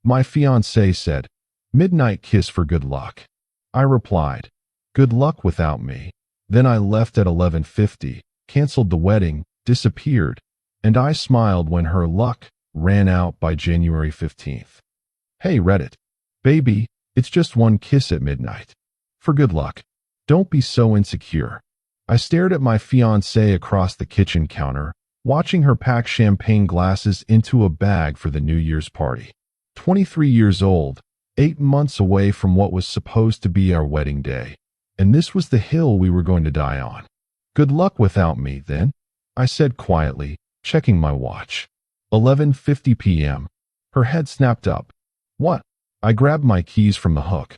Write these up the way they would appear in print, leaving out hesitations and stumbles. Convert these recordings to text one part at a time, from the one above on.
My fiancé said, "Midnight kiss for good luck." I replied, "Good luck without me." Then I left at 11:50, canceled the wedding, disappeared, and I smiled when her luck ran out by January 15th. Hey Reddit. Baby, it's just one kiss at midnight. For good luck. Don't be so insecure. I stared at my fiancée across the kitchen counter, watching her pack champagne glasses into a bag for the New Year's party. 23 years old, 8 months away from what was supposed to be our wedding day, and this was the hill we were going to die on. Good luck without me, then, I said quietly, checking my watch. 11:50 p.m. Her head snapped up. What? I grabbed my keys from the hook.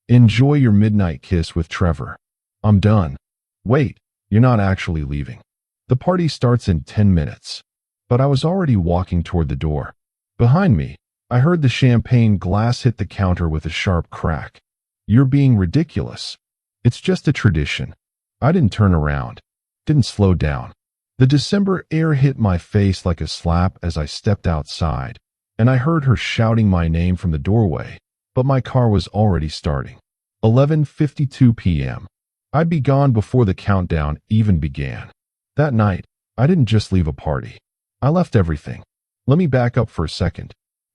Enjoy your midnight kiss with Trevor. I'm done. Wait, you're not actually leaving. The party starts in 10 minutes. But I was already walking toward the door. Behind me, I heard the champagne glass hit the counter with a sharp crack. You're being ridiculous. It's just a tradition. I didn't turn around. Didn't slow down. The December air hit my face like a slap as I stepped outside, and I heard her shouting my name from the doorway, but my car was already starting. 11:52 p.m. I'd be gone before the countdown even began. That night, I didn't just leave a party. I left everything. Let me back up for a second.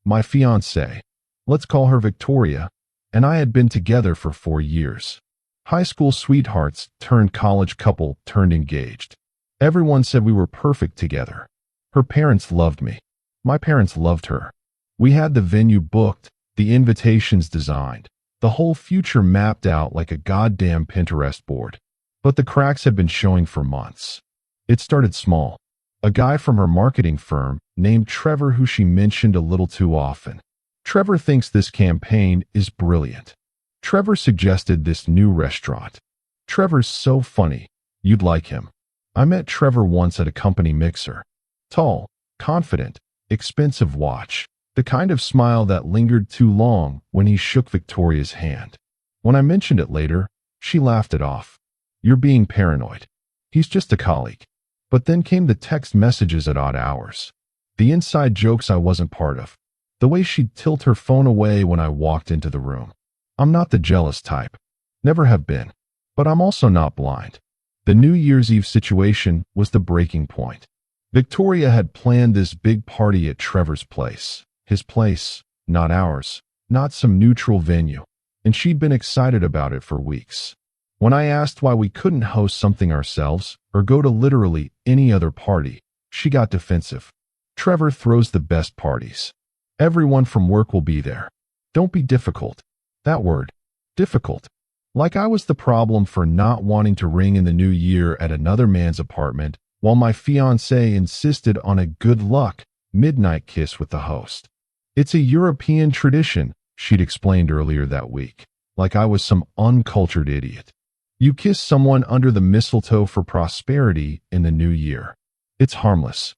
My fiancée, let's call her Victoria, and I had been together for 4 years. High school sweethearts turned college couple turned engaged. Everyone said we were perfect together. Her parents loved me. My parents loved her. We had the venue booked, the invitations designed, the whole future mapped out like a goddamn Pinterest board. But the cracks had been showing for months. It started small. A guy from her marketing firm named Trevor, who she mentioned a little too often. Trevor thinks this campaign is brilliant. Trevor suggested this new restaurant. Trevor's so funny. You'd like him. I met Trevor once at a company mixer. Tall, confident, expensive watch. The kind of smile that lingered too long when he shook Victoria's hand. When I mentioned it later, she laughed it off. You're being paranoid. He's just a colleague. But then came the text messages at odd hours. The inside jokes I wasn't part of. The way she'd tilt her phone away when I walked into the room. I'm not the jealous type. Never have been. But I'm also not blind. The New Year's Eve situation was the breaking point. Victoria had planned this big party at Trevor's place. His place, not ours, not some neutral venue. And she'd been excited about it for weeks. When I asked why we couldn't host something ourselves or go to literally any other party, she got defensive. Trevor throws the best parties. Everyone from work will be there. Don't be difficult. That word, difficult. Like I was the problem for not wanting to ring in the new year at another man's apartment while my fiancé insisted on a good luck midnight kiss with the host. It's a European tradition, she'd explained earlier that week, like I was some uncultured idiot. You kiss someone under the mistletoe for prosperity in the new year. It's harmless.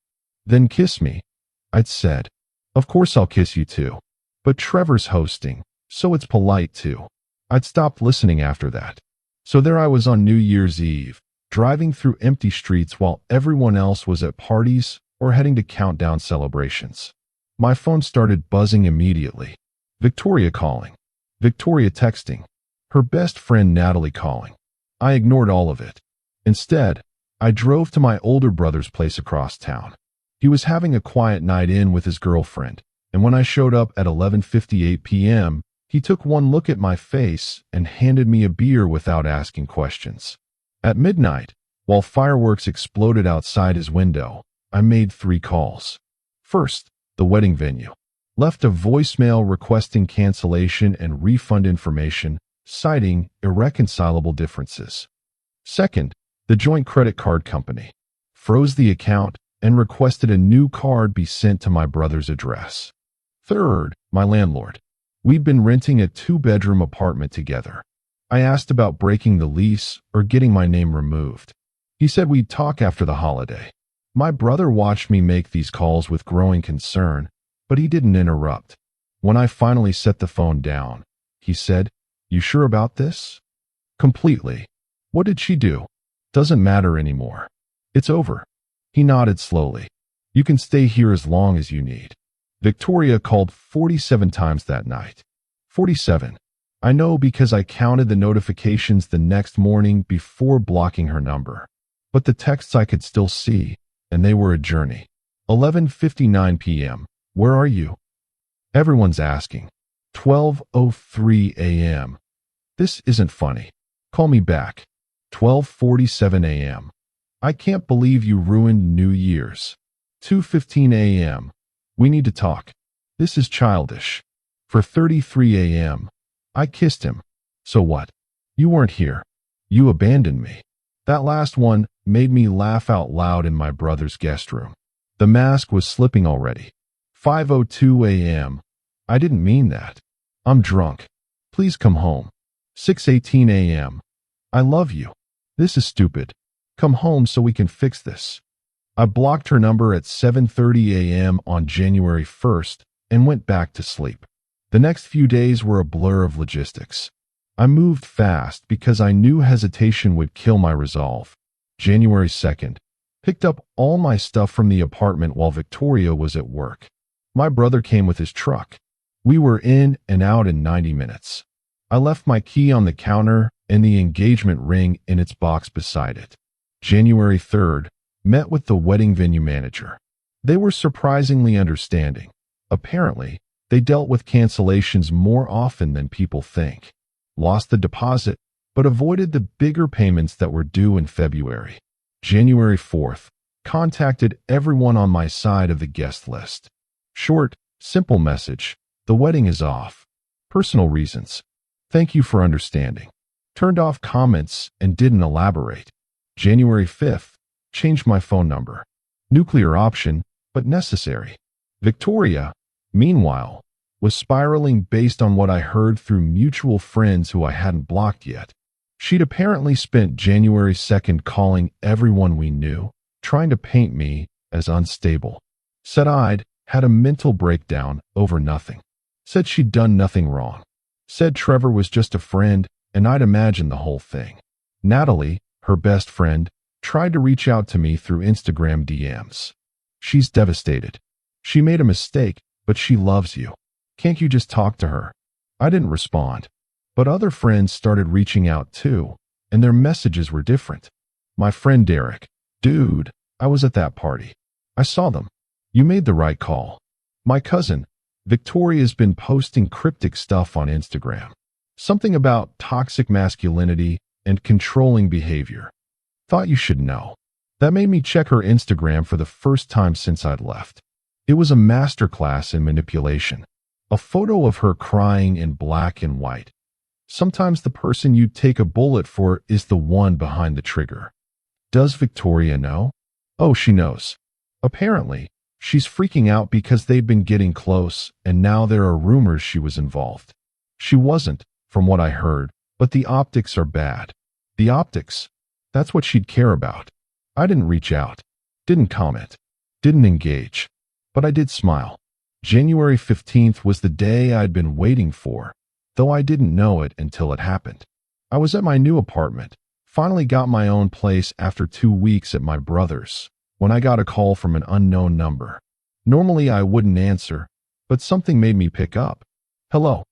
Then kiss me, I'd said. Of course I'll kiss you too. But Trevor's hosting, so it's polite too. I'd stopped listening after that. So there I was on New Year's Eve, driving through empty streets while everyone else was at parties or heading to countdown celebrations. My phone started buzzing immediately. Victoria calling. Victoria texting. Her best friend Natalie calling. I ignored all of it. Instead, I drove to my older brother's place across town. He was having a quiet night in with his girlfriend, and when I showed up at 11:58 p.m., he took one look at my face and handed me a beer without asking questions. At midnight, while fireworks exploded outside his window, I made 3 calls. First, the wedding venue. Left a voicemail requesting cancellation and refund information, citing irreconcilable differences. Second, the joint credit card company. Froze the account and requested a new card be sent to my brother's address. Third, my landlord. We'd been renting a 2-bedroom apartment together. I asked about breaking the lease or getting my name removed. He said we'd talk after the holiday. My brother watched me make these calls with growing concern, but he didn't interrupt. When I finally set the phone down, he said, "You sure about this?" Completely. What did she do? Doesn't matter anymore. It's over. He nodded slowly. You can stay here as long as you need. Victoria called 47 times that night. 47. I know because I counted the notifications the next morning before blocking her number. But the texts I could still see, and they were a journey. 11:59 p.m. Where are you? Everyone's asking. 12:03 a.m. This isn't funny. Call me back. 12:47 a.m. I can't believe you ruined New Year's. 2:15 a.m. We need to talk. This is childish. 4:33 a.m. I kissed him. So what? You weren't here. You abandoned me. That last one made me laugh out loud in my brother's guest room. The mask was slipping already. 5:02 a.m. I didn't mean that. I'm drunk. Please come home. 6:18 a.m. I love you. This is stupid. Come home so we can fix this. I blocked her number at 7:30 a.m. on January 1st and went back to sleep. The next few days were a blur of logistics. I moved fast because I knew hesitation would kill my resolve. January 2nd. Picked up all my stuff from the apartment while Victoria was at work. My brother came with his truck. We were in and out in 90 minutes. I left my key on the counter and the engagement ring in its box beside it. January 3rd. Met with the wedding venue manager. They were surprisingly understanding. Apparently, they dealt with cancellations more often than people think. Lost the deposit, but avoided the bigger payments that were due in February. January 4th. Contacted everyone on my side of the guest list. Short, simple message. The wedding is off. Personal reasons. Thank you for understanding. Turned off comments and didn't elaborate. January 5th. Changed my phone number. Nuclear option, but necessary. Victoria, meanwhile, was spiraling based on what I heard through mutual friends who I hadn't blocked yet. She'd apparently spent January 2nd calling everyone we knew, trying to paint me as unstable. Said I'd had a mental breakdown over nothing. Said she'd done nothing wrong. Said Trevor was just a friend and I'd imagined the whole thing. Natalie, her best friend, tried to reach out to me through Instagram DMs. She's devastated. She made a mistake, but she loves you. Can't you just talk to her? I didn't respond. But other friends started reaching out too, and their messages were different. My friend Derek, dude, I was at that party. I saw them. You made the right call. My cousin, Victoria's been posting cryptic stuff on Instagram. Something about toxic masculinity and controlling behavior. Thought you should know. That made me check her Instagram for the first time since I'd left. It was a masterclass in manipulation. A photo of her crying in black and white. Sometimes the person you'd take a bullet for is the one behind the trigger. Does Victoria know? Oh, she knows. Apparently, she's freaking out because they've been getting close and now there are rumors she was involved. She wasn't, from what I heard, but the optics are bad. The optics? That's what she'd care about. I didn't reach out, didn't comment, didn't engage, but I did smile. January 15th was the day I'd been waiting for, though I didn't know it until it happened. I was at my new apartment, finally got my own place after 2 weeks at my brother's, when I got a call from an unknown number. Normally I wouldn't answer, but something made me pick up. Hello.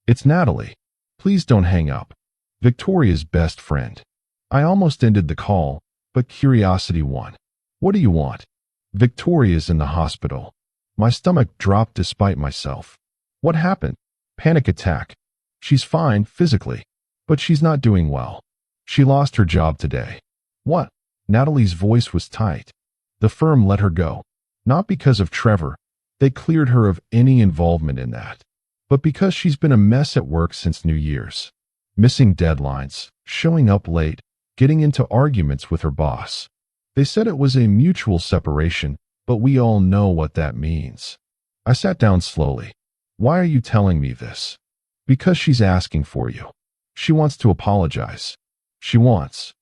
It's Natalie. Please don't hang up. Victoria's best friend. I almost ended the call, but curiosity won. What do you want? Victoria's in the hospital. My stomach dropped despite myself. What happened? Panic attack. She's fine physically, but she's not doing well. She lost her job today. What? Natalie's voice was tight. The firm let her go. Not because of Trevor. They cleared her of any involvement in that. But because she's been a mess at work since New Year's. Missing deadlines, showing up late, getting into arguments with her boss. They said it was a mutual separation, but we all know what that means. I sat down slowly. Why are you telling me this? Because she's asking for you. She wants to apologize. She wants.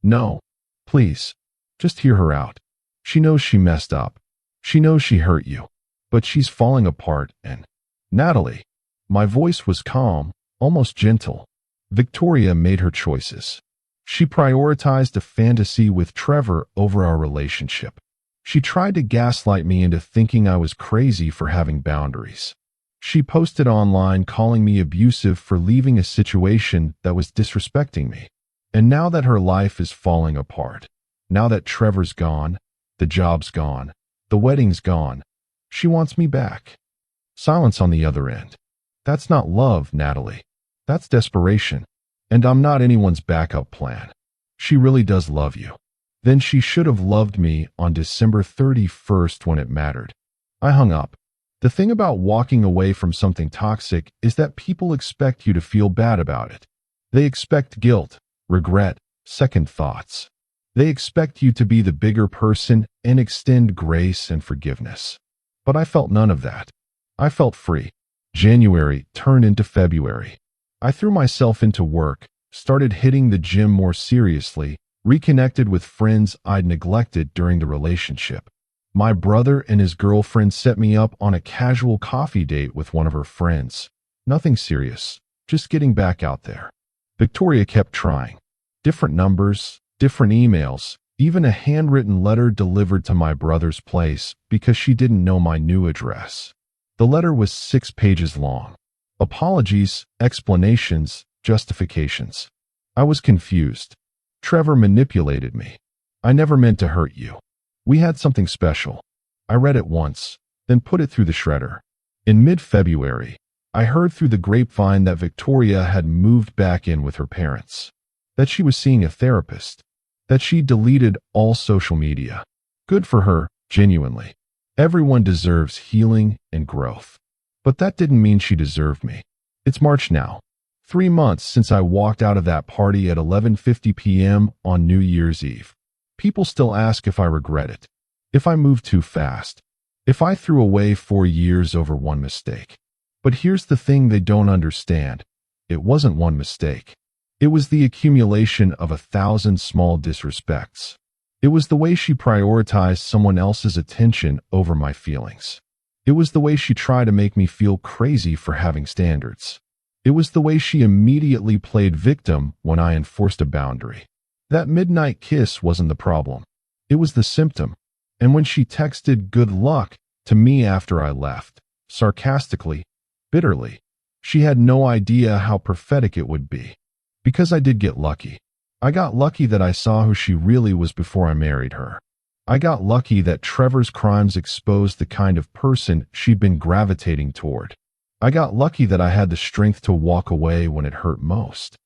No. Please. Just hear her out. She knows she messed up. She knows she hurt you. But she's falling apart and… Natalie. My voice was calm, almost gentle. Victoria made her choices. She prioritized a fantasy with Trevor over our relationship. She tried to gaslight me into thinking I was crazy for having boundaries. She posted online calling me abusive for leaving a situation that was disrespecting me. And now that her life is falling apart, now that Trevor's gone, the job's gone, the wedding's gone, she wants me back. Silence on the other end. That's not love, Natalie. That's desperation. And I'm not anyone's backup plan. She really does love you. Then she should have loved me on December 31st when it mattered. I hung up. The thing about walking away from something toxic is that people expect you to feel bad about it. They expect guilt, regret, second thoughts. They expect you to be the bigger person and extend grace and forgiveness. But I felt none of that. I felt free. January turned into February. I threw myself into work, started hitting the gym more seriously, reconnected with friends I'd neglected during the relationship. My brother and his girlfriend set me up on a casual coffee date with one of her friends. Nothing serious, just getting back out there. Victoria kept trying. Different numbers, different emails, even a handwritten letter delivered to my brother's place because she didn't know my new address. The letter was 6 pages long. Apologies, explanations, justifications. I was confused. Trevor manipulated me. I never meant to hurt you. We had something special. I read it once, then put it through the shredder. In mid-February, I heard through the grapevine that Victoria had moved back in with her parents, that she was seeing a therapist, that she deleted all social media. Good for her, genuinely. Everyone deserves healing and growth. But that didn't mean she deserved me. It's March now. 3 months since I walked out of that party at 11:50 p.m. on New Year's Eve. People still ask if I regret it, if I moved too fast, if I threw away 4 years over one mistake. But here's the thing they don't understand. It wasn't one mistake. It was the accumulation of 1,000 small disrespects. It was the way she prioritized someone else's attention over my feelings. It was the way she tried to make me feel crazy for having standards. It was the way she immediately played victim when I enforced a boundary. That midnight kiss wasn't the problem. It was the symptom. And when she texted good luck to me after I left, sarcastically, bitterly, she had no idea how prophetic it would be. Because I did get lucky. I got lucky that I saw who she really was before I married her. I got lucky that Trevor's crimes exposed the kind of person she'd been gravitating toward. I got lucky that I had the strength to walk away when it hurt most.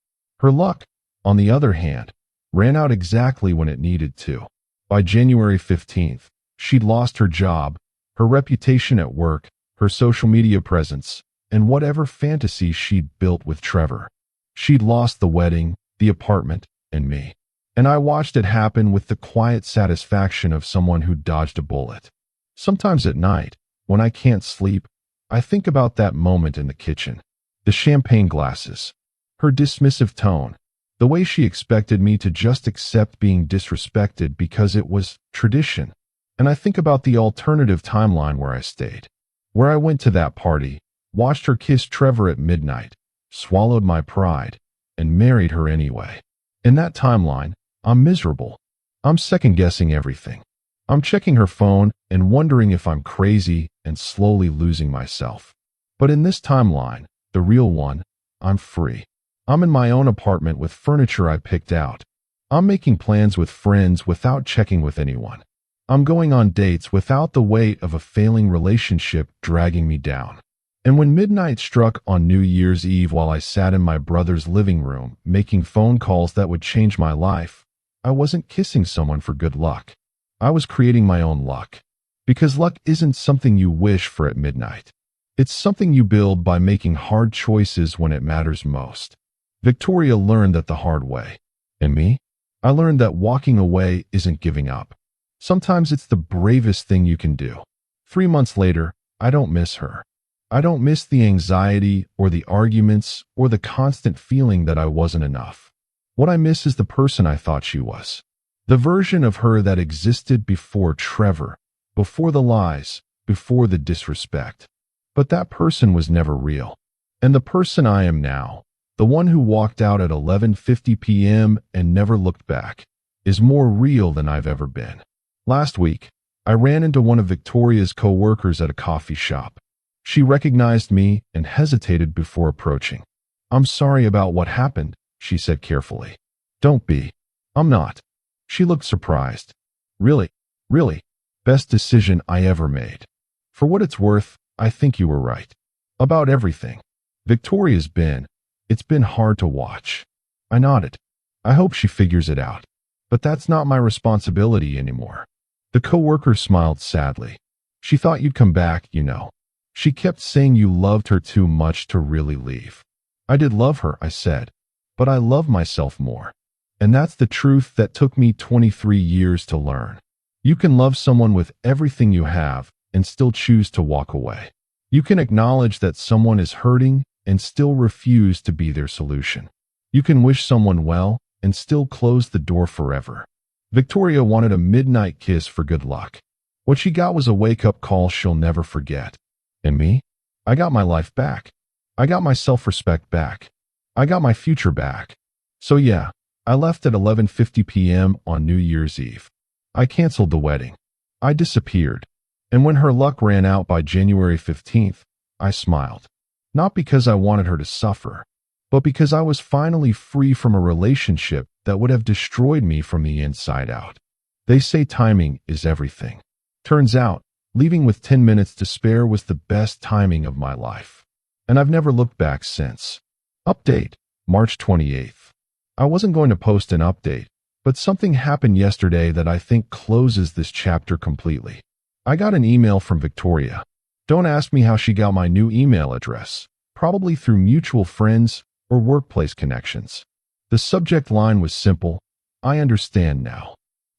Her luck, on the other hand, ran out exactly when it needed to. By January 15th, she'd lost her job, her reputation at work, her social media presence, and whatever fantasy she'd built with Trevor. She'd lost the wedding, the apartment, and me. And I watched it happen with the quiet satisfaction of someone who dodged a bullet. Sometimes at night, when I can't sleep, I think about that moment in the kitchen. The champagne glasses, her dismissive tone, the way she expected me to just accept being disrespected because it was tradition. And I think about the alternative timeline where I stayed, where I went to that party, watched her kiss Trevor at midnight, swallowed my pride, and married her anyway. In that timeline, I'm miserable. I'm second-guessing everything. I'm checking her phone and wondering if I'm crazy and slowly losing myself. But in this timeline, the real one, I'm free. I'm in my own apartment with furniture I picked out. I'm making plans with friends without checking with anyone. I'm going on dates without the weight of a failing relationship dragging me down. And when midnight struck on New Year's Eve while I sat in my brother's living room making phone calls that would change my life, I wasn't kissing someone for good luck. I was creating my own luck. Because luck isn't something you wish for at midnight. It's something you build by making hard choices when it matters most. Victoria learned that the hard way. And me? I learned that walking away isn't giving up. Sometimes it's the bravest thing you can do. 3 months later, I don't miss her. I don't miss the anxiety or the arguments or the constant feeling that I wasn't enough. What I miss is the person I thought she was. The version of her that existed before Trevor, before the lies, before the disrespect. But that person was never real. And the person I am now, the one who walked out at 11:50 p.m. and never looked back, is more real than I've ever been. Last week, I ran into one of Victoria's co-workers at a coffee shop. She recognized me and hesitated before approaching. "I'm sorry about what happened," she said carefully. "Don't be." "I'm not." She looked surprised. Really? Best decision I ever made. For what it's worth, I think you were right. About everything. It's been hard to watch." I nodded. I hope she figures it out. But that's not my responsibility anymore. The coworker smiled sadly. "She thought you'd come back, you know. She kept saying you loved her too much to really leave." "I did love her," I said, "but I love myself more. And that's the truth that took me 23 years to learn. You can love someone with everything you have and still choose to walk away. You can acknowledge that someone is hurting and still refuse to be their solution. You can wish someone well and still close the door forever." Victoria wanted a midnight kiss for good luck. What she got was a wake-up call she'll never forget. And me? I got my life back. I got my self-respect back. I got my future back. So yeah, I left at 11:50 p.m. on New Year's Eve. I canceled the wedding. I disappeared. And when her luck ran out by January 15th, I smiled. Not because I wanted her to suffer, but because I was finally free from a relationship that would have destroyed me from the inside out. They say timing is everything. Turns out, leaving with 10 minutes to spare was the best timing of my life. And I've never looked back since. Update, March 28th. I wasn't going to post an update, but something happened yesterday that I think closes this chapter completely. I got an email from Victoria. Don't ask me how she got my new email address. Probably through mutual friends or workplace connections. The subject line was simple: "I understand now."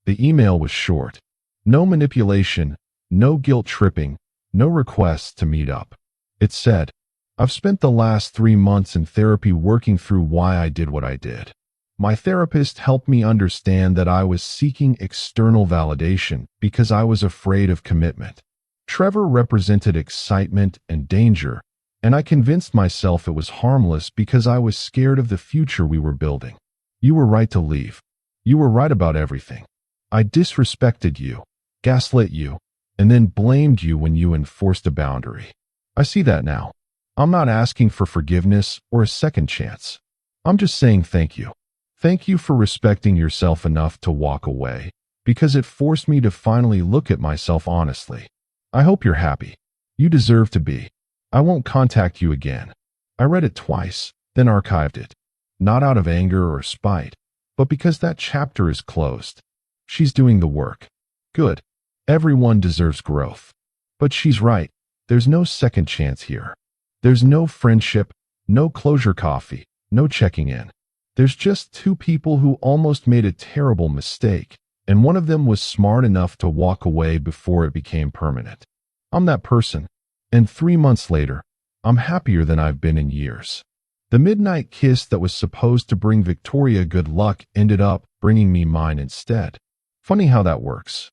The email was short. No manipulation, no guilt tripping, no requests to meet up. It said, "I've spent the last 3 months in therapy working through why I did what I did. My therapist helped me understand that I was seeking external validation because I was afraid of commitment. Trevor represented excitement and danger, and I convinced myself it was harmless because I was scared of the future we were building. You were right to leave. You were right about everything. I disrespected you, gaslit you, and then blamed you when you enforced a boundary. I see that now. I'm not asking for forgiveness or a second chance. I'm just saying thank you. Thank you for respecting yourself enough to walk away, because it forced me to finally look at myself honestly. I hope you're happy. You deserve to be. I won't contact you again." I read it twice, then archived it. Not out of anger or spite, but because that chapter is closed. She's doing the work. Good. Everyone deserves growth. But she's right. There's no second chance here. There's no friendship, no closure coffee, no checking in. There's just two people who almost made a terrible mistake, and one of them was smart enough to walk away before it became permanent. I'm that person. And 3 months later, I'm happier than I've been in years. The midnight kiss that was supposed to bring Victoria good luck ended up bringing me mine instead. Funny how that works.